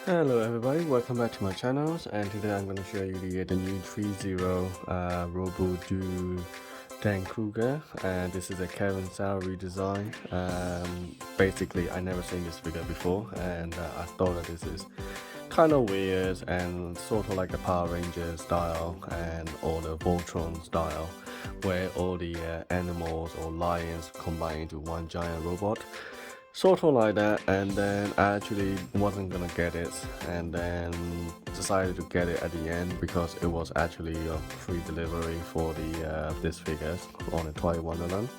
Hello everybody, welcome back to my channels, and today I'm going to show you the new 3.0 Robo Dou Dancouga, and this is a Keng Fai redesign. Basically I never seen this figure before, and I thought that this is kind of weird and sort of like a Power Ranger style and or the Voltron style, where all the animals or lions combine into one giant robot. Sort of like that, and then I actually wasn't gonna get it, and then decided to get it at the end because it was actually a free delivery for the this figures on the Toy Wonderland.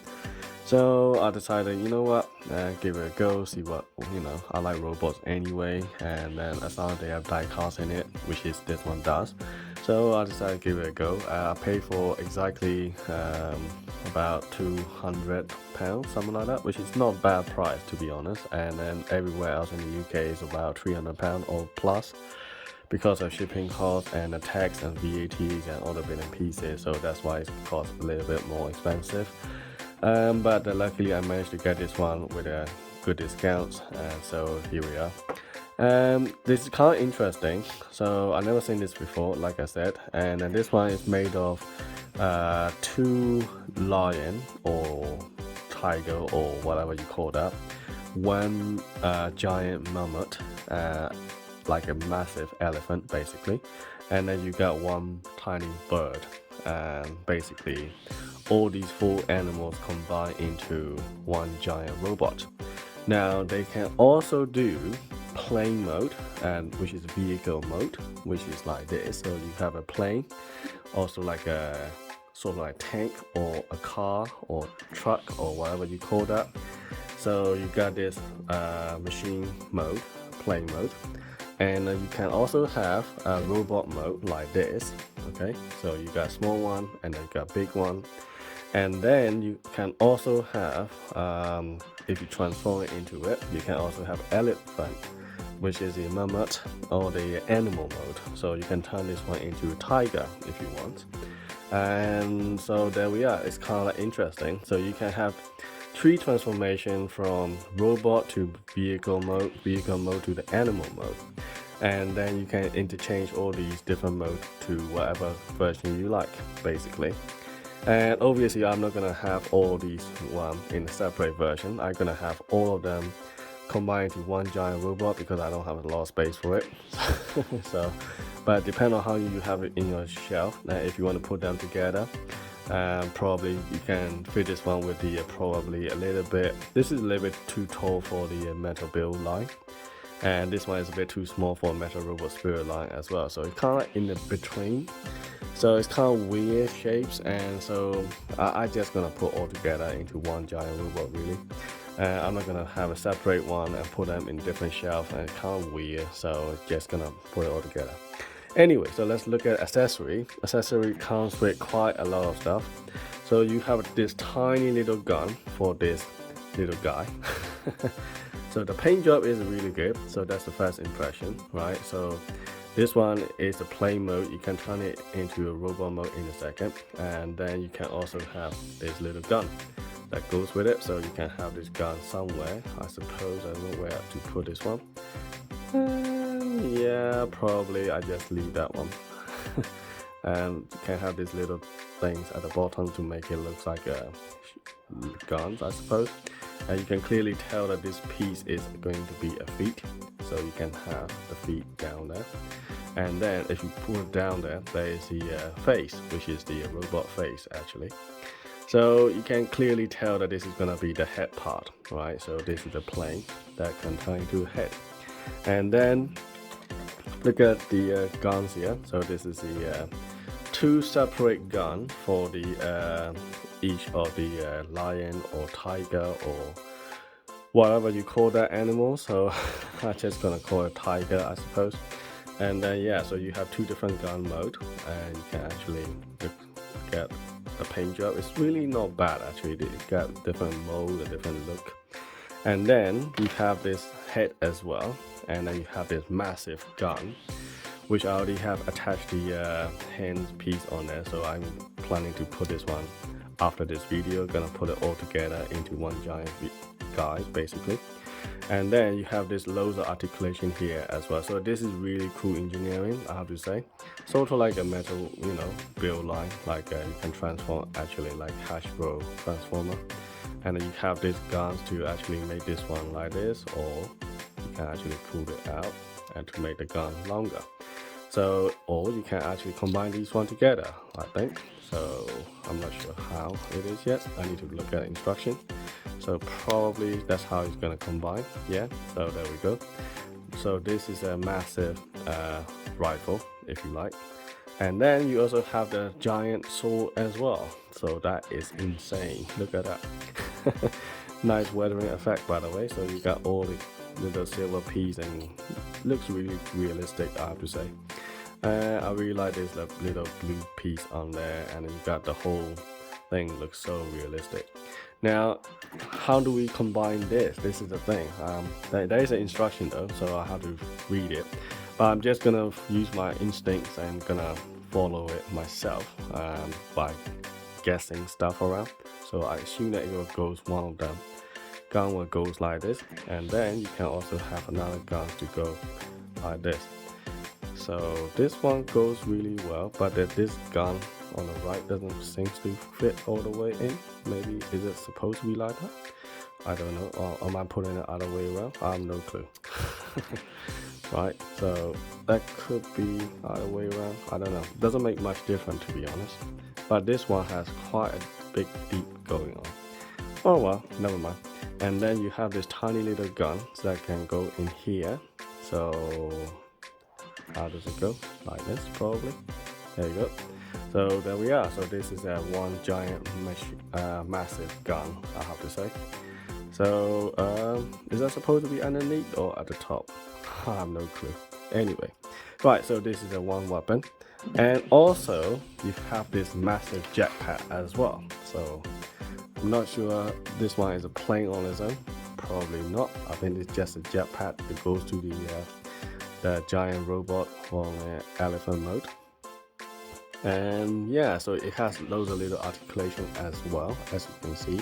So I decided, you know what, give it a go, see what, I like robots anyway, and then as long as they have diecast in it, which is this one does. So I decided to give it a go. I paid for exactly about £200, something like that, which is not a bad price to be honest, and then everywhere else in the UK is about £300 or plus because of shipping costs and the tax and VATs and all the bits and pieces, so that's why it costs a little bit more expensive. But luckily I managed to get this one with a good discount, so here we are. This is kind of interesting, so I never seen this before, like I said, and then this one is made of two lion or tiger or whatever you call that, one giant mammoth, like a massive elephant basically, and then you got one tiny bird, and basically all these four animals combine into one giant robot. Now they can also do plane mode, and which is vehicle mode, which is like this. So you have a plane, also like a sort of like tank or a car or truck or whatever you call that. So you got this machine mode, plane mode, and you can also have a robot mode like this. Okay, so you got small one and then you got big one, and then you can also have if you transform it into it, you can also have elephant, which is the mammoth or the animal mode. So you can turn this one into a tiger if you want. And so there we are. It's kind of like interesting. So you can have three transformation from robot to vehicle mode to the animal mode, and then you can interchange all these different modes to whatever version you like basically. And obviously I'm not gonna have all these one in a separate version. I'm gonna have all of them combined into one giant robot because I don't have a lot of space for it. So but depending on how you have it in your shelf, if you want to put them together, probably you can fit this one with the probably a little bit, this is a little bit too tall for the metal build line, and this one is a bit too small for metal robot spirit line as well, so it's kind of in the between. So it's kind of weird shapes, and so I just gonna put all together into one giant robot really. I'm not gonna have a separate one and put them in different shelves, and it's kind of weird, so just gonna put it all together. Anyway, so let's look at accessory. Accessory comes with quite a lot of stuff. So you have this tiny little gun for this little guy. So the paint job is really good, so that's the first impression, right? So this one is the plane mode. You can turn it into a robot mode in a second, and then you can also have this little gun that goes with it. So you can have this gun somewhere. I suppose I don't know where to put this one. Yeah, probably I just leave that one. And you can have these little things at the bottom to make it look like a guns, I suppose. And you can clearly tell that this piece is going to be a feet, so you can have the feet down there. And then if you pull it down there, there is the face, which is the robot face actually. So you can clearly tell that this is going to be the head part, right? So this is the plane that can turn into a head. And then look at the guns here. So this is the two separate guns for the each of the lion or tiger or whatever you call that animal. So I'm just gonna call it tiger, I suppose. And then yeah, so you have two different gun mode, and you can actually get the paint job. It's really not bad actually. You got different mode, a different look. And then you have this head as well, and then you have this massive gun, which I already have attached the hands piece on there. So I'm planning to put this one after this video, gonna put it all together into one giant guy basically. And then you have this loads of articulation here as well. So this is really cool engineering, I have to say. Sort of like a metal, you know, build line, like you can transform actually like Hasbro transformer. And then you have these guns to actually make this one like this, or you can actually pull it out and to make the gun longer. So, or you can actually combine these one together, I think. So I'm not sure how it is yet. I need to look at instruction. So probably that's how it's gonna combine. Yeah, so there we go. So this is a massive rifle, if you like. And then you also have the giant sword as well. So that is insane. Look at that. Nice weathering effect, by the way. So you got all the little silver piece and looks really realistic, I have to say. I really like this little blue piece on there, and then you got the whole thing looks so realistic. Now, how do we combine this? This is the thing. There is an instruction though, so I have to read it. But I'm just gonna use my instincts and gonna follow it myself by guessing stuff around. So I assume that it goes one of them. Gun will goes like this, and then you can also have another gun to go like this. So this one goes really well, but this gun on the right doesn't seem to fit all the way in. Maybe is it supposed to be like that? I don't know. Or am I putting it other way around? I have no clue. Right, so that could be other way around. I don't know. Doesn't make much difference, to be honest. But this one has quite a big deep going on. Oh well, never mind. And then you have this tiny little gun that can go in here. So how does it go? Like this, probably. There you go. So there we are. So this is a one giant massive gun, I have to say. So is that supposed to be underneath or at the top? I have no clue. Anyway, right, so this is a one weapon. And also you have this massive jetpack as well. So I'm not sure this one is a plane on its own. Probably not. I think it's just a jetpack that goes to the giant robot on elephant mode. And yeah, so it has loads of little articulation as well, as you can see.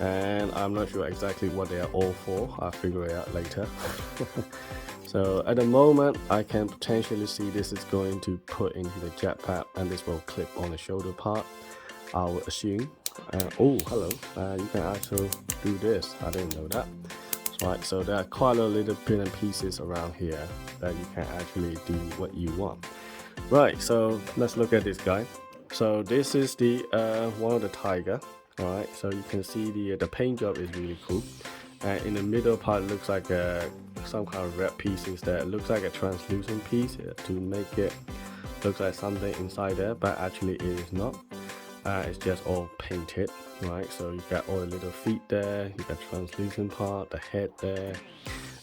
And I'm not sure exactly what they are all for. I'll figure it out later. So at the moment, I can potentially see this is going to put into the jetpack, and this will clip on the shoulder part, I would assume. Oh, hello. You can actually do this. I didn't know that. Right, so there are quite a little bit and pieces around here that you can actually do what you want. Right, so let's look at this guy. So this is the one of the tiger. All right, so you can see the paint job is really cool. And in the middle part, it looks like some kind of red pieces that looks like a translucent piece to make it look like something inside there, but actually it is not. It's just all painted, right? So you got all the little feet there, you got translucent part, the head there,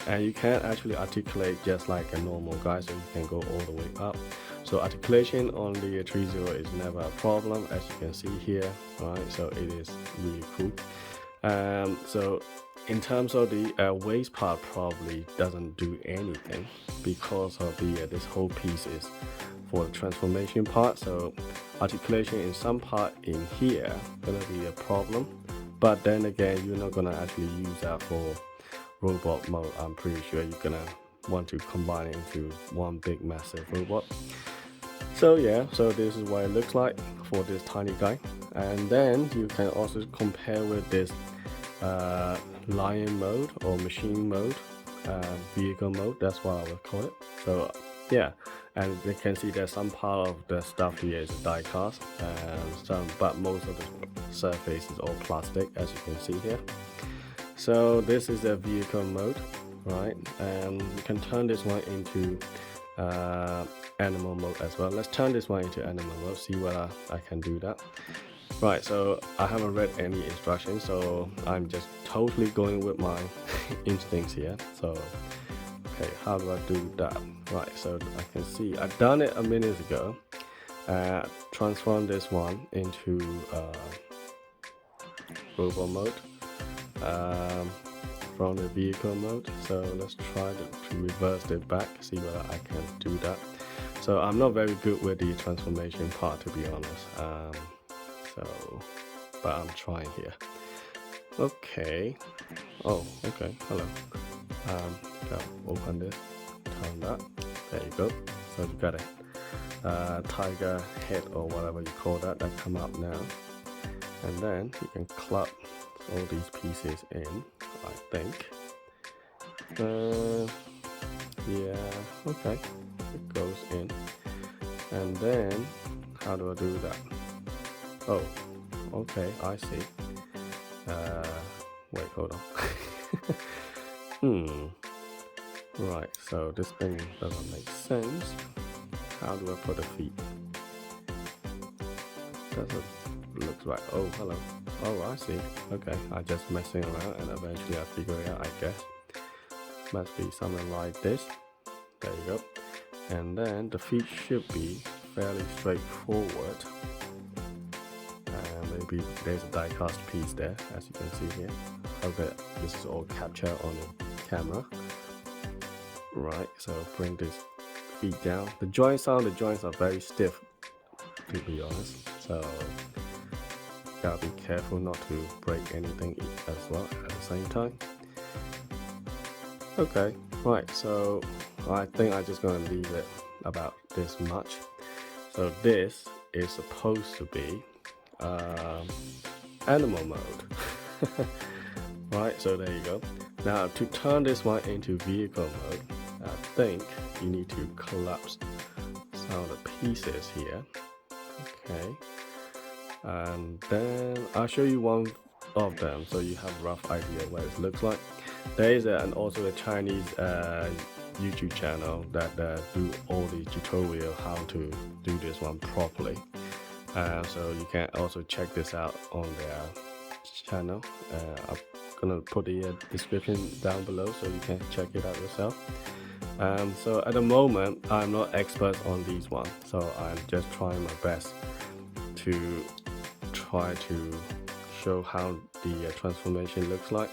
and you can actually articulate just like a normal guy, so you can go all the way up. So articulation on the 30 is never a problem, as you can see here, right? So it is really cool. So in terms of the waist part, probably doesn't do anything because of this whole piece is for the transformation part. So articulation in some part in here gonna be a problem, but then again, you're not gonna actually use that for robot mode. I'm pretty sure you're gonna want to combine it into one big massive robot. So yeah, so this is what it looks like for this tiny guy. And then you can also compare with this lion mode or machine mode, vehicle mode, that's what I would call it. So yeah, and you can see there's some part of the stuff here is die cast, but most of the surface is all plastic, as you can see here. So this is the vehicle mode, right? And you can turn this one into animal mode as well. Let's turn this one into animal mode, see whether I can do that. Right, so I haven't read any instructions, so I'm just totally going with my instincts here. So okay, how do I do that? Right, so I can see I've done it a minute ago. Transform this one into robot mode from the vehicle mode. So let's try to reverse it back, see whether I can do that. So I'm not very good with the transformation part, to be honest. But I'm trying here. Okay. Oh, okay. Hello. Open this, turn that, there you go. So you got a tiger head or whatever you call that come up now. And then you can club all these pieces in, I think. Yeah, okay, it goes in. And then, how do I do that? Oh, okay, I see. Wait, hold on. Right, so this thing doesn't make sense. How do I put the feet? Doesn't look right. Oh, hello. Oh, I see. Okay, I just messing around and eventually I figure it out, I guess. Must be something like this. There you go. And then the feet should be fairly straightforward. And maybe there's a die-cast piece there, as you can see here. Okay, this is all captured on the camera. Right, so bring this feet down. The joints are very stiff, to be honest. So gotta be careful not to break anything as well at the same time. Okay, right, so I think I'm just gonna leave it about this much. So this is supposed to be animal mode. Right, so there you go. Now to turn this one into vehicle mode, I think you need to collapse some of the pieces here. Okay, and then I'll show you one of them so you have a rough idea what it looks like. There is and also a Chinese YouTube channel that do all the tutorial how to do this one properly. So you can also check this out on their channel. I'm gonna put the description down below so you can check it out yourself. So at the moment I'm not expert on these ones, so I'm just trying my best to try to show how the transformation looks like.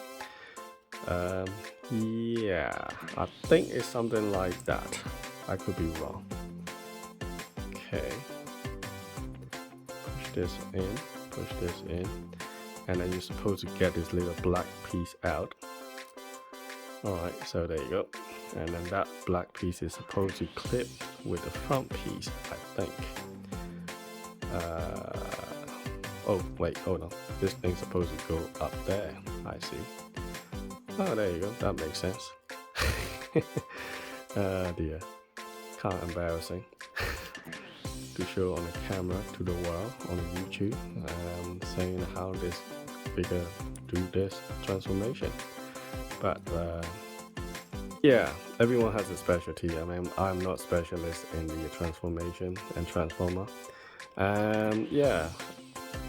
Yeah, I think it's something like that. I could be wrong. Okay, push this in, and then you're supposed to get this little black piece out. Alright, so there you go. And then that black piece is supposed to clip with the front piece, I think. Oh wait, hold on. This thing's supposed to go up there, I see. Oh, there you go, that makes sense. Dear, kind of embarrassing to show on the camera to the world on the YouTube, saying how this figure do this transformation. But yeah, everyone has a specialty. I mean, I'm not specialist in the transformation and transformer. Yeah,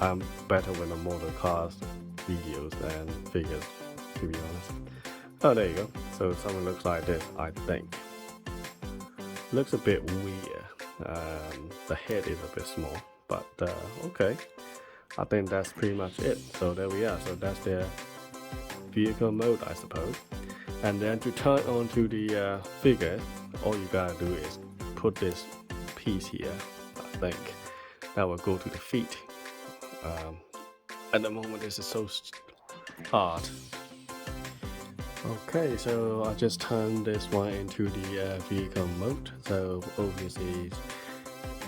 I'm better with the motor cars videos than figures, to be honest. Oh, there you go. So something looks like this, I think. Looks a bit weird. The head is a bit small, but okay. I think that's pretty much it. So there we are. So that's the vehicle mode, I suppose. And then to turn on to the figure, all you gotta do is put this piece here, I think. That will go to the feet. At the moment this is so hard. Okay, so I just turned this one into the vehicle mode. So obviously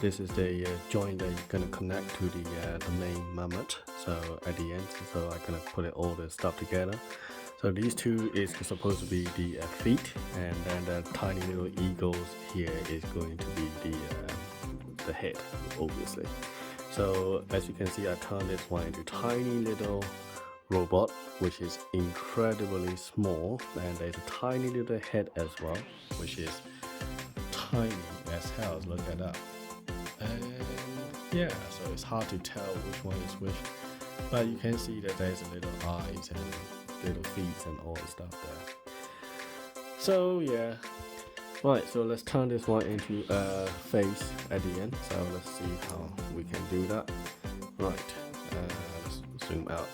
this is the joint that you're gonna connect to the main mammoth. So at the end, so I'm gonna put it all the stuff together. So these two is supposed to be the feet, and then the tiny little eagles here is going to be the head, obviously. So as you can see, I turned this one into tiny little robot, which is incredibly small, and there's a tiny little head as well, which is tiny as hell. Look at that. And yeah, so it's hard to tell which one is which, but you can see that there's a little eyes and little feet and all the stuff there. So yeah, right, so let's turn this one into a face at the end. So let's see how we can do that. Right, let's zoom out.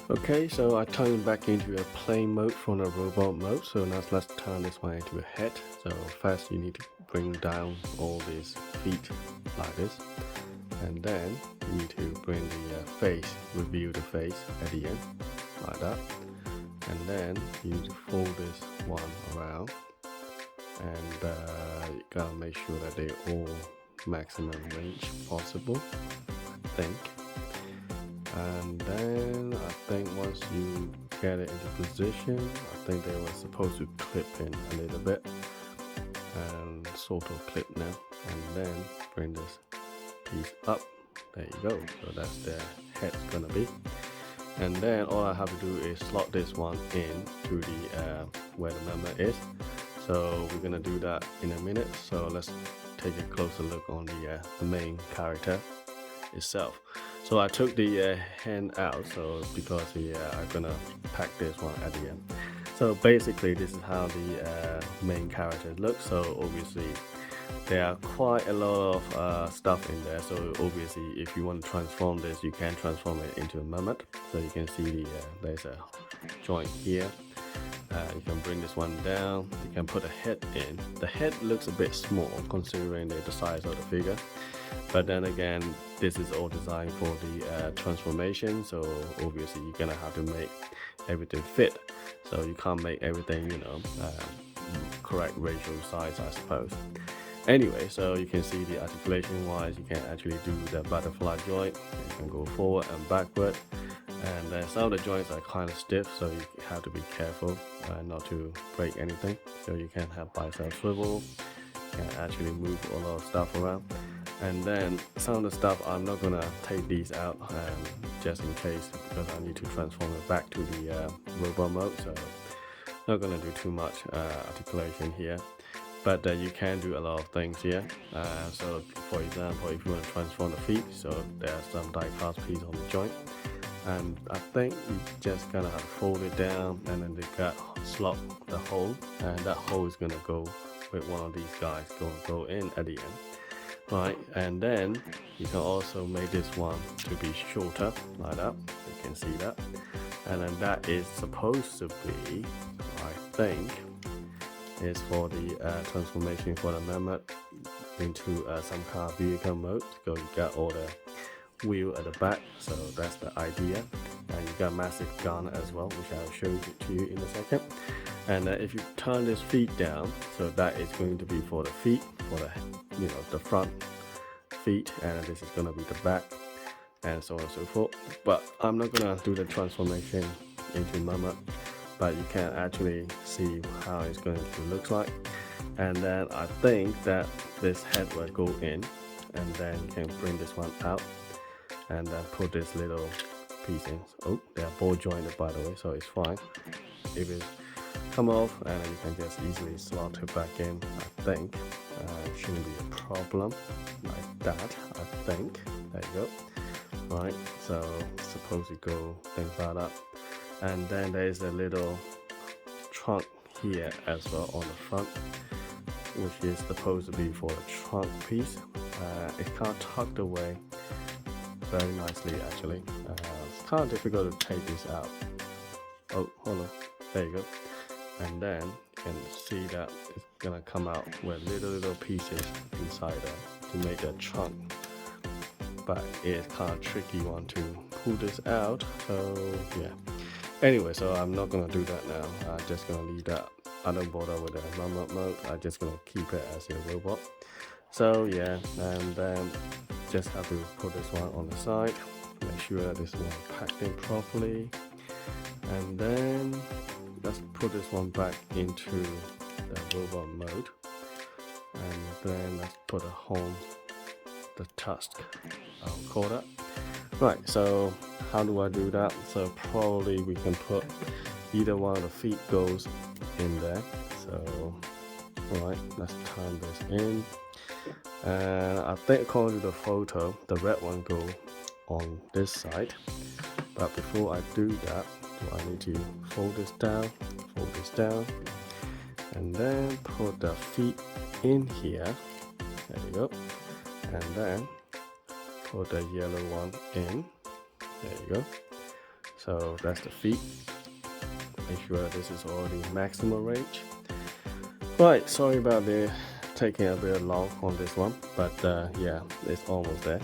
Okay, so I turned it back into a plane mode from a robot mode. So now let's turn this one into a head. So first you need to bring down all these feet like this, and then you need to bring the face, reveal the face at the end, like that. and then you fold this one around, and you gotta make sure that they all maximum range possible, I think. And then I think once you get it into position, I think they were supposed to clip in a little bit, and sort of clip now, and then bring this piece up. There you go. So that's the head's gonna be. And then all I have to do is slot this one in to the where the member is. So we're gonna do that in a minute. So let's take a closer look on the main character itself. So I took the hand out, so because I'm gonna pack this one at the end. So basically this is how the main character looks. So obviously there are quite a lot of stuff in there. So obviously if you want to transform this, you can transform it into a mammoth. So you can see there's a joint here. You can bring this one down. You can put a head in. The head looks a bit small considering the size of the figure, but then again, this is all designed for the transformation. So obviously you're gonna have to make everything fit. So you can't make everything, you know, correct ratio size, I suppose. Anyway, so you can see the articulation wise, you can actually do the butterfly joint. You can go forward and backward, and some of the joints are kind of stiff, so you have to be careful not to break anything. So you can have bicep swivel, you can actually move a lot of stuff around. And then some of the stuff I'm not gonna take these out just in case, because I need to transform it back to the robot mode, so not gonna do too much articulation here. But you can do a lot of things here. So for example, if you want to transform the feet, so there's some die-cast piece on the joint, and I think you just gonna have to fold it down, and then they got slot the hole, and that hole is gonna go with one of these guys, go in at the end, right? And then you can also make this one to be shorter like that. You can see that, and then that is supposed to be, I think, is for the transformation for the mammoth into some kind of vehicle mode. So you got all the wheel at the back, so that's the idea. And you got massive gun as well, which I'll show it to you in a second. And if you turn this feet down, so that is going to be for the feet, for the, you know, the front feet, and this is going to be the back, and so on and so forth. But I'm not gonna do the transformation into mammoth, but you can actually see how it's going to look like. And then I think that this head will go in, and then you can bring this one out, and then put this little piece in. Oh, they are ball jointed by the way, so it's fine. If it come off, and then you can just easily slot it back in. I think it shouldn't be a problem like that. I think there you go. Right, so suppose you go things like that. And then there is a little trunk here as well on the front, which is supposed to be for the trunk piece. It's kind of tucked away very nicely actually. It's kind of difficult to take this out. Oh, hold on, there you go. And then you can see that it's gonna come out with little pieces inside there to make the trunk. But it's kind of tricky one to pull this out, so yeah. Anyway, so I'm not gonna do that now. I'm just gonna leave that. I don't bother with the mammoth mode. I'm just gonna keep it as a robot. So yeah, and then just have to put this one on the side. Make sure that this one packed in properly. And then let's put this one back into the robot mode. And then let's put the tusk, I'll call that. Right, so how do I do that? So probably we can put either one of the feet goes in there. So alright, let's turn this in. And I think according to the photo, the red one go on this side. But before I do that, I need to fold this down, and then put the feet in here. There you go. And then put the yellow one in. There you go. So that's the feet. Make sure this is already maximum range. Right, sorry about the taking a bit long on this one, but yeah, it's almost there.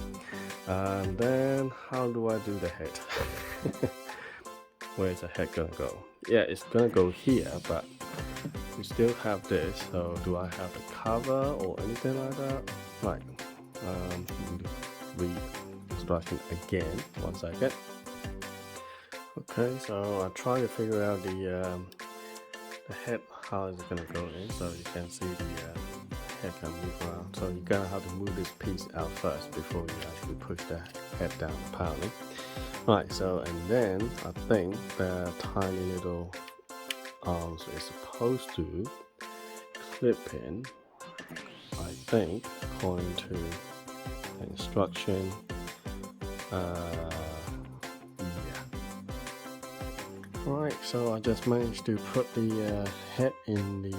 And then how do I do the head? Where's the head gonna go? yeah, it's gonna go here, but we still have this. So do I have the cover or anything like that? Right, read instruction again, 1 second. Okay, so I try to figure out the head, how is it gonna go in, so you can see the head can move around. So you're gonna have to move this piece out first before you actually push the head down apparently. Right, so and then I think the tiny little arms is supposed to clip in, I think, according to the instruction. Right, so I just managed to put the head in the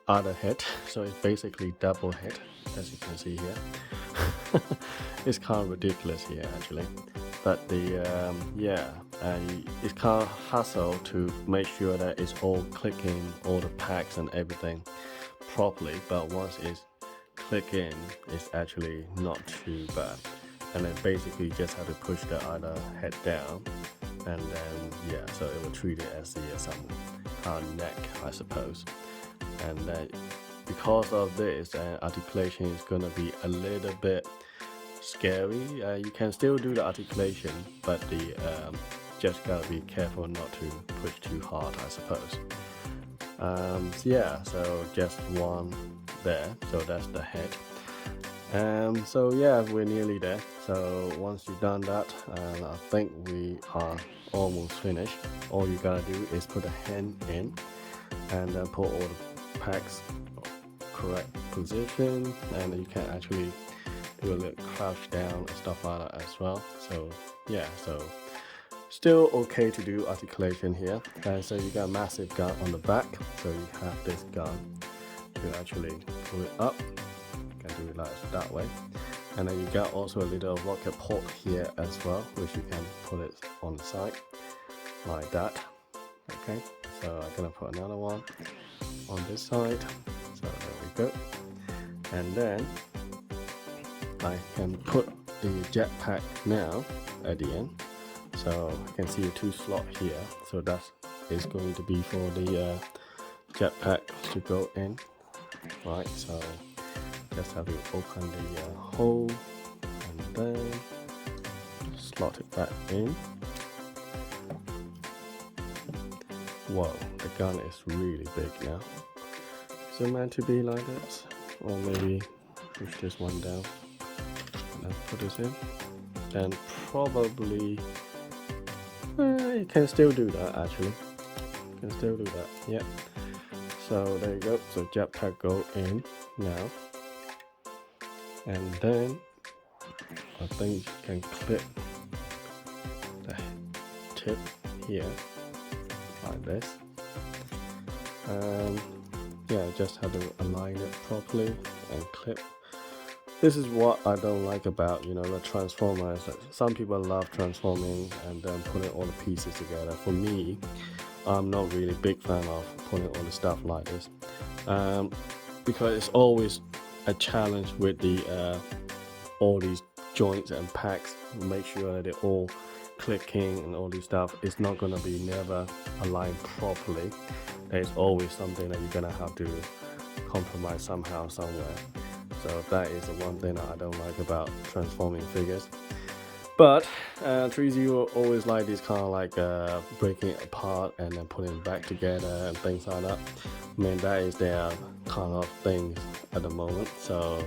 other head, so it's basically double head, as you can see here. It's kind of ridiculous here actually, but the it's kind of hassle to make sure that it's all clicking, all the packs and everything properly, but once it's clicking, it's actually not too bad. And then basically you just have to push the other head down, and then yeah, so it will treat it as the some kind of neck, I suppose. And then because of this, articulation is gonna be a little bit scary. You can still do the articulation, but the just gotta be careful not to push too hard, I suppose. Yeah, so just one there, so that's the head. So yeah, we're nearly there. So once you've done that, I think we are almost finished. All you gotta do is put a hand in and then put all the packs correct position, and you can actually do a little crouch down and stuff like that as well. So yeah, so still okay to do articulation here. And so you got a massive gun on the back, so you have this gun to actually pull it up. You can do it like that way. And then you got also a little rocket port here as well, which you can put it on the side like that. Okay, so I'm gonna put another one on this side. So there we go. And then I can put the jetpack now at the end. So you can see the 2 slots here. So that is going to be for the jetpack to go in. Right, so just have to open the hole and then slot it back in. Whoa, the gun is really big now. Is it meant to be like this? Or maybe push this one down and then put this in. Then probably you can still do that actually. You can still do that, yeah. So there you go, so jetpack go in now. And then I think you can clip the tip here like this. Yeah, just have to align it properly and clip. This is what I don't like about, you know, the Transformers. Some people love transforming and then putting all the pieces together. For me, I'm not really a big fan of putting all the stuff like this, because it's always a challenge with the all these joints and packs. Make sure that they're all clicking and all this stuff. It's not gonna be never aligned properly. There's always something that you're gonna have to compromise somehow, somewhere. So that is the one thing that I don't like about transforming figures. But 3ZO always like this kind of like breaking it apart and then putting it back together and things like that. I mean, that is their kind of things at the moment. So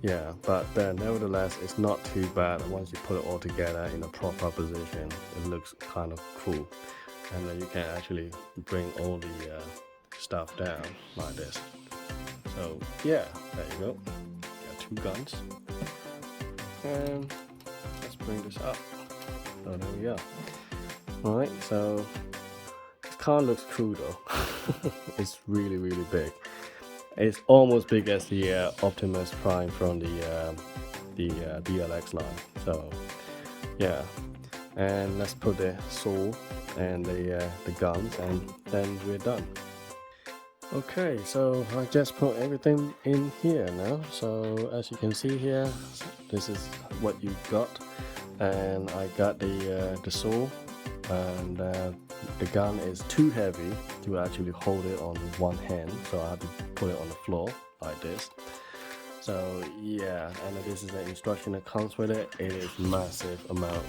yeah, but nevertheless, it's not too bad. Once you put it all together in a proper position, it looks kind of cool. And then you can actually bring all the stuff down like this. So yeah, there you go. Got 2 guns. And let's bring this up. So there we go. Alright, so this car looks cool though. It's really, really big. It's almost big as the Optimus Prime from the DLX line. So yeah, and let's put the sword and the guns, and then we're done. Okay, so I just put everything in here now. So as you can see here, this is what you got, and I got the sword and the gun is too heavy to actually hold it on one hand, so I have to put it on the floor like this. So yeah, and this is the instruction that comes with it. It is massive amount,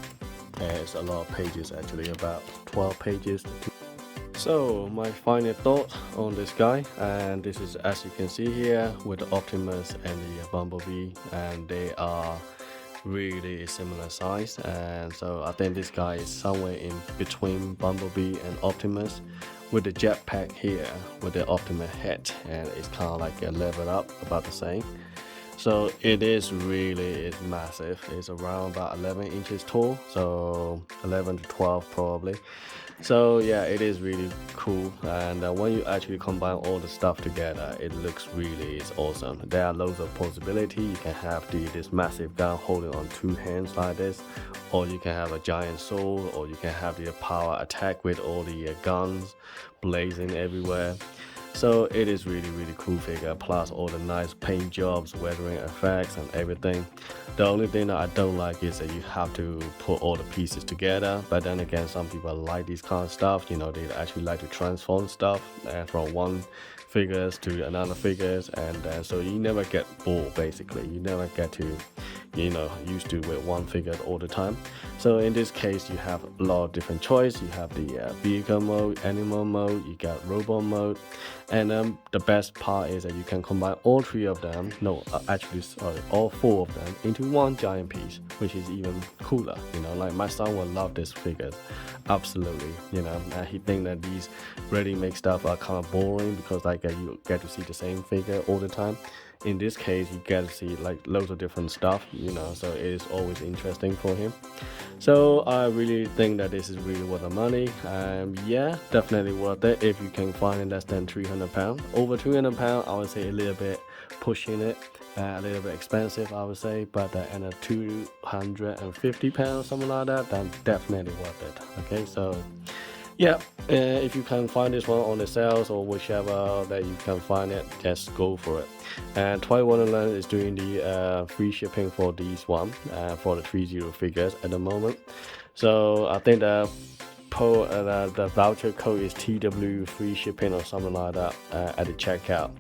and it's a lot of pages, actually about 12 pages. So my final thought on this guy, and this is, as you can see here, with the Optimus and the Bumblebee, and they are really similar size, and so I think this guy is somewhere in between Bumblebee and Optimus, with the jetpack here with the Optimus head, and it's kind of like a level up about the same. So it is really massive. It's around about 11 inches tall, so 11 to 12 probably. So yeah, it is really cool, and when you actually combine all the stuff together, it looks really awesome. There are loads of possibility. You can have this massive gun holding on two hands like this, or you can have a giant sword, or you can have the power attack with all the guns blazing everywhere. So it is really cool figure, plus all the nice paint jobs, weathering effects and everything. The only thing that I don't like is that you have to put all the pieces together, but then again, some people like this kind of stuff, you know, they actually like to transform stuff from one figures to another figures, and so you never get bored. Basically, you never get to, you know, used to with one figure all the time. So in this case, you have a lot of different choice. You have the vehicle mode, animal mode, you got robot mode, and the best part is that you can combine all three of them, no actually sorry, all four of them into one giant piece, which is even cooler. You know, like my son will love this figure, absolutely. You know, and he think that these ready-made stuff are kind of boring, because like you get to see the same figure all the time. In this case, you get to see like loads of different stuff, you know, so it is always interesting for him. So I really think that this is really worth the money. Yeah, definitely worth it if you can find it less than £300. Over £300, I would say a little bit pushing it, a little bit expensive, I would say, but and at £250, something like that, then definitely worth it. Okay, so yeah, if you can find this one on the sales or whichever that you can find it, just go for it. And Toy Wonderland is doing the free shipping for these one, for the 30 figures at the moment. So I think the voucher code is TW free shipping or something like that at the checkout,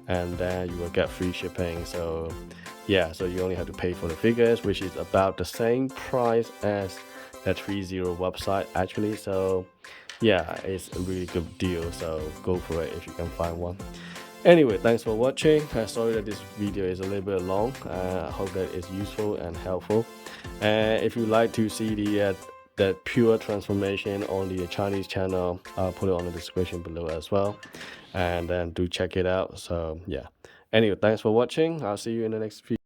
and then you will get free shipping. So yeah, so you only have to pay for the figures, which is about the same price as the 30 website actually. So yeah, it's a really good deal, so go for it if you can find one. Anyway, thanks for watching. Sorry that this video is a little bit long. I hope that it's useful and helpful. If you like to see the pure transformation on the Chinese channel, I'll put it on the description below as well, and then do check it out. So yeah, anyway, thanks for watching. I'll see you in the next video.